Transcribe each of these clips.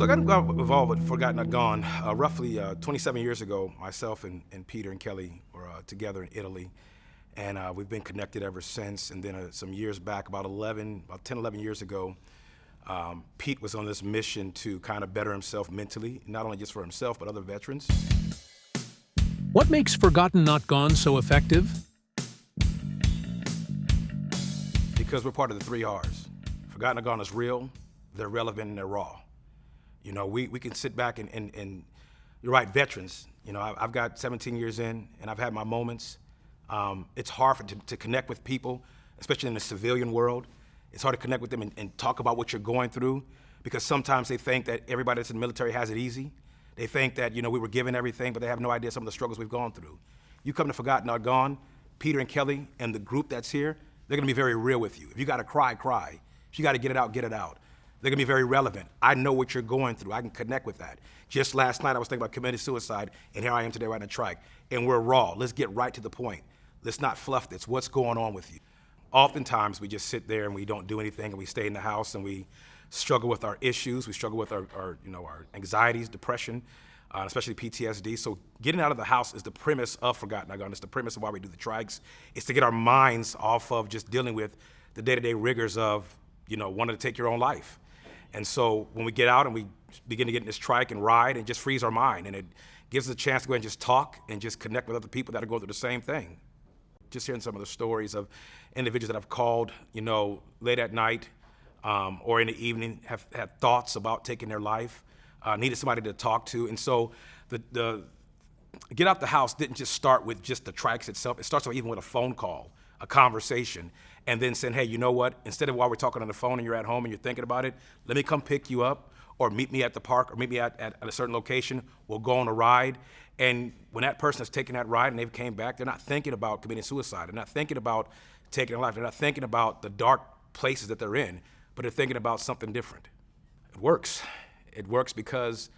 So I got involved with Forgotten Not Gone roughly 27 years ago. Myself and Peter and Kelly were together in Italy, and we've been connected ever since. And then some years back, about 10, 11 years ago, Pete was on this mission to kind of better himself mentally, not only just for himself, but other veterans. What makes Forgotten Not Gone so effective? Because we're part of the 3 R's. Forgotten Not Gone is real, they're relevant, and they're raw. You know, we can sit back and you're right, veterans. You know, I've got 17 years in, and I've had my moments. It's hard to connect with people, especially in the civilian world. It's hard to connect with them and talk about what you're going through, because sometimes they think that everybody that's in the military has it easy. They think that, you know, we were given everything, but they have no idea some of the struggles we've gone through. You come to Forgotten Not Gone, Peter and Kelly and the group that's here, they're gonna be very real with you. If you gotta cry, cry. If you gotta get it out, get it out. They're gonna be very relevant. I know what you're going through. I can connect with that. Just last night, I was thinking about committing suicide, and here I am today riding a trike. And we're raw. Let's get right to the point. Let's not fluff this. What's going on with you? Oftentimes, we just sit there and we don't do anything, and we stay in the house, and we struggle with our issues. We struggle with our anxieties, depression, especially PTSD. So getting out of the house is the premise of Forgotten Not Gone. It's the premise of why we do the trikes. It's to get our minds off of just dealing with the day-to-day rigors of, you know, wanting to take your own life. And so when we get out and we begin to get in this trike and ride, it just frees our mind, and it gives us a chance to go ahead and just talk and just connect with other people that are going through the same thing. Just hearing some of the stories of individuals that I've called, you know, late at night or in the evening, have had thoughts about taking their life, needed somebody to talk to. And so the get out the house didn't just start with just the trikes itself. It starts even with a phone call, a conversation, and then saying, hey, you know what? Instead of while we're talking on the phone and you're at home and you're thinking about it, let me come pick you up, or meet me at the park, or meet me at a certain location. We'll go on a ride. And when that person has taken that ride and they've came back, they're not thinking about committing suicide. They're not thinking about taking their life. They're not thinking about the dark places that they're in, but they're thinking about something different. It works. It works because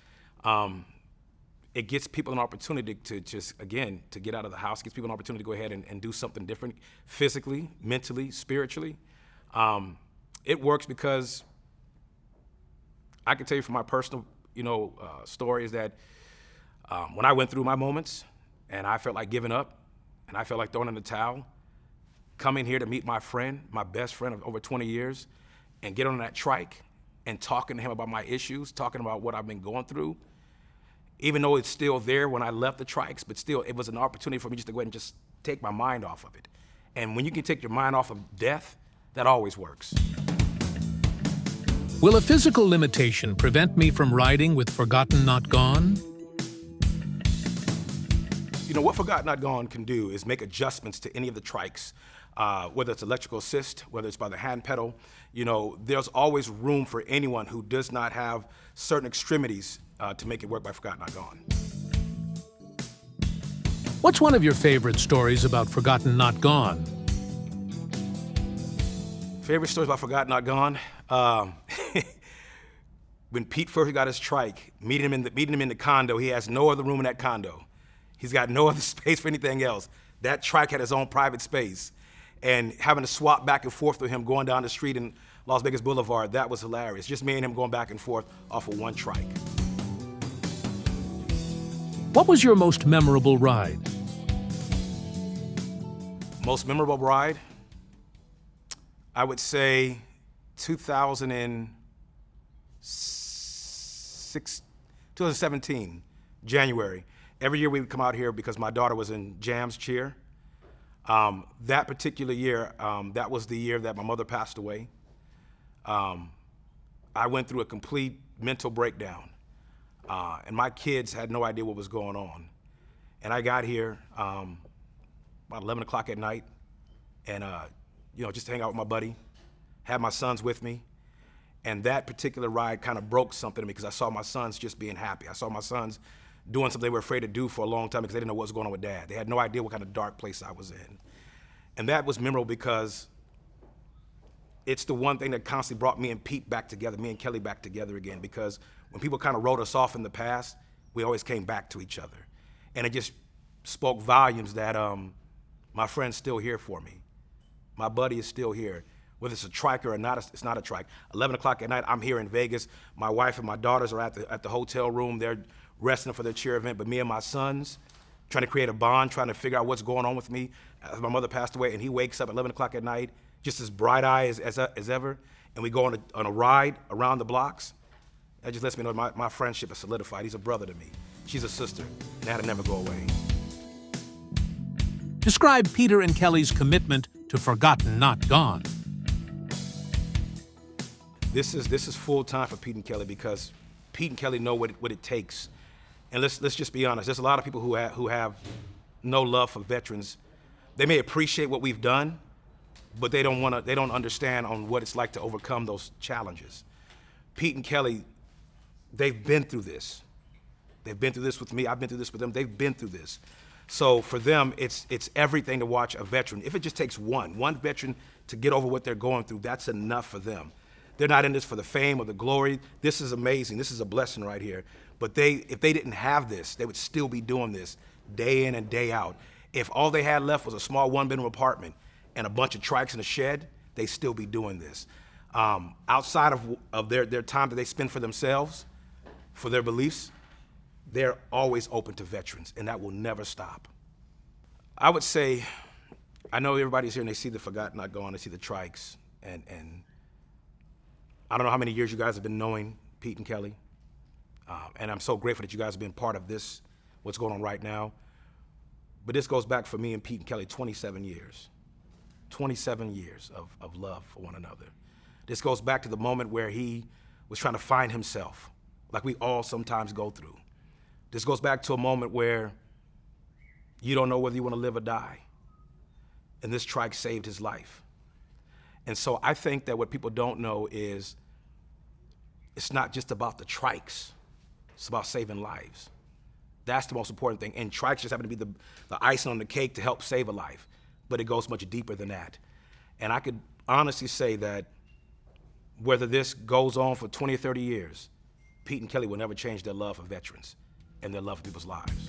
it gives people an opportunity to just, again, to get out of the house, gives people an opportunity to go ahead and do something different, physically, mentally, spiritually. It works because I can tell you from my personal, story is that when I went through my moments and I felt like giving up and I felt like throwing in the towel, coming here to meet my friend, my best friend of over 20 years, and get on that trike and talking to him about my issues, talking about what I've been going through, even though it's still there when I left the trikes, but still it was an opportunity for me just to go ahead and just take my mind off of it. And when you can take your mind off of death, that always works. Will a physical limitation prevent me from riding with Forgotten Not Gone? You know, what Forgotten Not Gone can do is make adjustments to any of the trikes, whether it's electrical assist, whether it's by the hand pedal. You know, there's always room for anyone who does not have certain extremities to make it work by Forgotten Not Gone. What's one of your favorite stories about Forgotten Not Gone? Favorite stories about Forgotten Not Gone? When Pete first got his trike, meeting him in the condo, he has no other room in that condo. He's got no other space for anything else. That trike had his own private space. And having to swap back and forth with him going down the street in Las Vegas Boulevard, that was hilarious. Just me and him going back and forth off of one trike. What was your most memorable ride? Most memorable ride? I would say 2017, January. Every year we would come out here because my daughter was in Jam's cheer. That particular year, that was the year that my mother passed away. I went through a complete mental breakdown, and my kids had no idea what was going on. And I got here about 11 o'clock at night, and just to hang out with my buddy, had my sons with me. And that particular ride kind of broke something to me because I saw my sons just being happy. I saw my sons doing something they were afraid to do for a long time because they didn't know what was going on with Dad. They had no idea what kind of dark place I was in. And that was memorable because it's the one thing that constantly brought me and Pete back together, me and Kelly back together again, because when people kind of wrote us off in the past, we always came back to each other. And it just spoke volumes that my friend's still here for me. My buddy is still here. whether it's a trike or not, it's not a trike. 11 o'clock at night, I'm here in Vegas. My wife and my daughters are at the hotel room. They're resting for their cheer event, but me and my sons, trying to create a bond, trying to figure out what's going on with me. My mother passed away, and he wakes up at 11 o'clock at night, just as bright-eyed as ever, and we go on a ride around the blocks. That just lets me know my friendship is solidified. He's a brother to me. She's a sister, and that'll never go away. Describe Peter and Kelly's commitment to Forgotten Not Gone. This is full time for Pete and Kelly, because Pete and Kelly know what it takes. And let's just be honest. There's a lot of people who have no love for veterans. They may appreciate what we've done, but they don't understand on what it's like to overcome those challenges. Pete and Kelly, they've been through this. They've been through this with me. I've been through this with them. They've been through this. So for them, it's everything to watch a veteran. If it just takes one veteran to get over what they're going through, that's enough for them. They're not in this for the fame or the glory. This is amazing. This is a blessing right here. But if they didn't have this, they would still be doing this day in and day out. If all they had left was a small one-bedroom apartment and a bunch of trikes in a shed, they'd still be doing this. Outside of their time that they spend for themselves, for their beliefs, they're always open to veterans, and that will never stop. I would say, I know everybody's here and they see the Forgotten Not Gone, they see the trikes, and I don't know how many years you guys have been knowing Pete and Kelly, and I'm so grateful that you guys have been part of this, what's going on right now. But this goes back for me and Pete and Kelly 27 years. 27 years of love for one another. This goes back to the moment where he was trying to find himself, like we all sometimes go through. This goes back to a moment where you don't know whether you want to live or die. And this trike saved his life. And so I think that what people don't know is it's not just about the trikes, it's about saving lives. That's the most important thing. And trikes just happen to be the icing on the cake to help save a life, but it goes much deeper than that. And I could honestly say that whether this goes on for 20 or 30 years, Pete and Kelly will never change their love for veterans and their love for people's lives.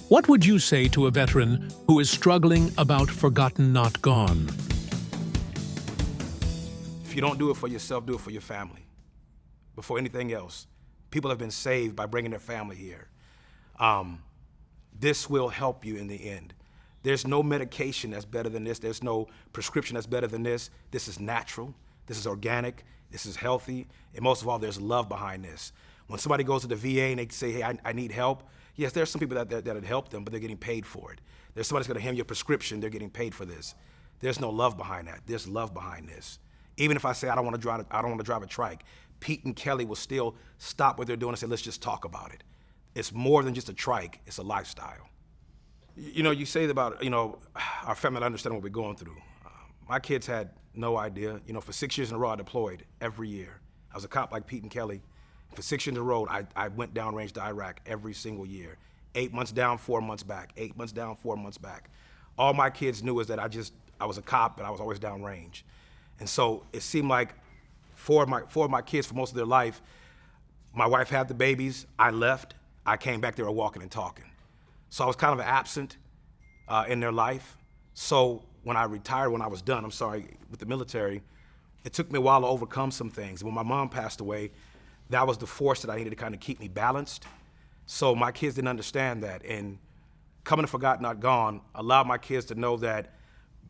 What would you say to a veteran who is struggling about Forgotten Not Gone? If you don't do it for yourself, do it for your family. Before anything else, people have been saved by bringing their family here. This will help you in the end. There's no medication that's better than this. There's no prescription that's better than this. This is natural. This is organic. This is healthy. And most of all, there's love behind this. When somebody goes to the VA and they say, hey, I need help, yes, there's some people that would help them, but they're getting paid for it. There's somebody's gonna hand you a prescription, they're getting paid for this. There's no love behind that. There's love behind this. Even if I say I don't want to drive a trike, Pete and Kelly will still stop what they're doing and say, let's just talk about it. It's more than just a trike, it's a lifestyle. You know, you say about, our family not understanding what we're going through. My kids had no idea. For 6 years in a row, I deployed every year. I was a cop like Pete and Kelly. For 6 years in a row, I went downrange to Iraq every single year. 8 months down, 4 months back. 8 months down, 4 months back. All my kids knew is that I was a cop, but I was always downrange. And so it seemed like four of my kids, for most of their life, my wife had the babies, I left, I came back, they were walking and talking. So I was kind of absent in their life. So when I retired, when I was done, with the military, it took me a while to overcome some things. When my mom passed away, that was the force that I needed to kind of keep me balanced. So my kids didn't understand that. And coming to Forgotten Not Gone allowed my kids to know that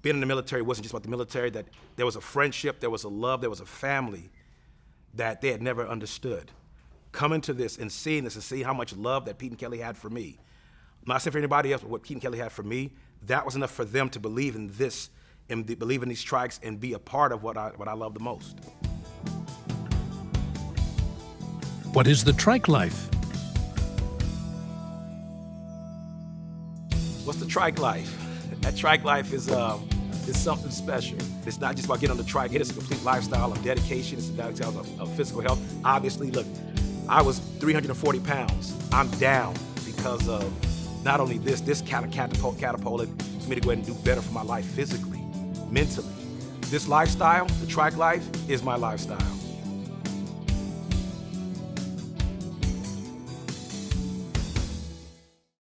being in the military wasn't just about the military, that there was a friendship, there was a love, there was a family that they had never understood. Coming to this and seeing this and seeing how much love that Pete and Kelly had for me. I'm not saying for anybody else, but what Pete and Kelly had for me, that was enough for them to believe in this, and believe in these trikes and be a part of what I love the most. What is the trike life? What's the trike life? That trike life is something special. It's not just about getting on the trike. It is a complete lifestyle of dedication. It's a lifestyle of physical health. Obviously, look, I was 340 pounds. I'm down because of not only this kind of catapulted for me to go ahead and do better for my life physically, mentally. This lifestyle, the trike life, is my lifestyle.